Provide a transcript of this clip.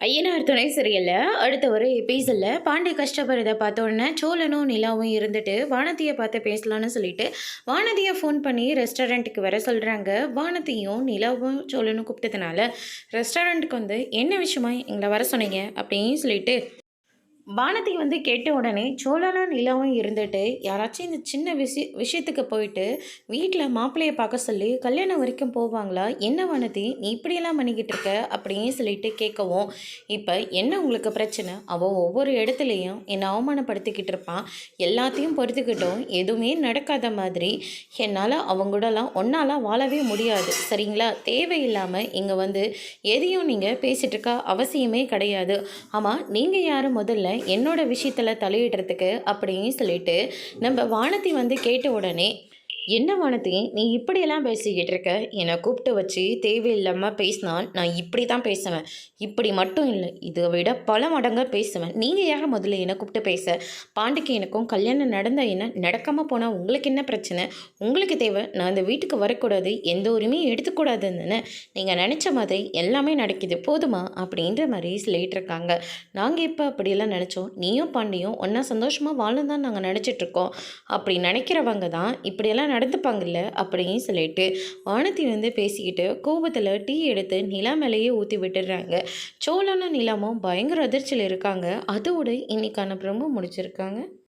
ஐயனார் துணை சீரியல்ல அடுத்த ஒரு எபிசோட்ல பாண்டி கஷ்டப்படுறத பார்த்த உடனே சோழனும் நிலாவும் இருந்துட்டு வானதியை பார்த்து பேசலான்னு சொல்லிட்டு வானதியை ஃபோன் பண்ணி ரெஸ்டாரண்ட்டுக்கு வர சொல்கிறாங்க. வானதியும் நிலாவும் சோழனும் கூப்பிட்டதுனால ரெஸ்டாரண்ட்டுக்கு வந்து என்ன விஷயமா எங்களை வர சொன்னீங்க அப்படின்னு சொல்லிட்டு வானதி வந்து கேட்ட உடனே சோழனும் நிலாவும் இருந்துட்டு யாராச்சும் இந்த சின்ன விஷயத்துக்கு போயிட்டு வீட்டில் மாப்பிள்ளையை பார்க்க சொல்லி கல்யாணம் வரைக்கும் போவாங்களா? என்ன வானதி நீ இப்படியெல்லாம் பண்ணிக்கிட்டு இருக்க அப்படின்னு சொல்லிட்டு கேட்கவும், இப்போ என்ன உங்களுக்கு பிரச்சனை? அவள் ஒவ்வொரு இடத்துலையும் என்னை அவமானப்படுத்திக்கிட்டு இருப்பான். எல்லாத்தையும் பொறுத்துக்கிட்டும் எதுவுமே நடக்காத மாதிரி என்னால் அவங்க கூடலாம் ஒன்றாலாம் வாழவே முடியாது, சரிங்களா? தேவையில்லாமல் இங்கே வந்து எதையும் நீங்கள் பேசிகிட்டு இருக்க அவசியமே கிடையாது. ஆமாம், நீங்கள் யார் முதல்ல என்னோட விஷயத்தில் தலையிடுறதுக்கு அப்படின்னு சொல்லிட்டு நம்ம வானதி வந்து கேட்ட உடனே, என்ன வானதி நீ இப்படியெல்லாம் பேசிக்கிட்டு இருக்க? என்னை கூப்பிட்டு வச்சு தேவையில்லாமல் பேசினால் நான் இப்படி தான் பேசுவேன். இப்படி மட்டும் இல்லை, இதை விட பல மடங்காக பேசுவேன். நீங்கள் யாரை முதல்ல என்னை கூப்பிட்டு பேச? பாண்டிக்கு எனக்கும் கல்யாணம் நடந்த என்ன நடக்காமல் போனால் உங்களுக்கு என்ன பிரச்சனை? உங்களுக்கு தேவை நான் இந்த வீட்டுக்கு வரக்கூடாது, எந்த உரிமையும் எடுத்துக்கூடாதுன்னு நீங்கள் நினச்ச மாதிரி எல்லாமே நடக்குது, போதுமா அப்படின்ற மாதிரி சொல்லிகிட்டு இருக்காங்க. நாங்கள் இப்போ அப்படியெல்லாம் நினச்சோம், நீயும் பாண்டியும் ஒன்றா சந்தோஷமாக வாழும் தான் நாங்கள் நினச்சிட்ருக்கோம். அப்படி நினைக்கிறவங்க தான் இப்படியெல்லாம் நடந்துப்பாங்கல்ல அப்படின்னு சொல்லிட்டு வானதி வந்து பேசிக்கிட்டு கோபத்தில் டீ எடுத்து நிலா மேலேயே ஊற்றி விட்டுடுறாங்க. சோழனும் நிலாமும் பயங்கர அதிர்ச்சியில் இருக்காங்க. அதோடு இன்னைக்கான பிரம்ம முடிச்சிருக்காங்க.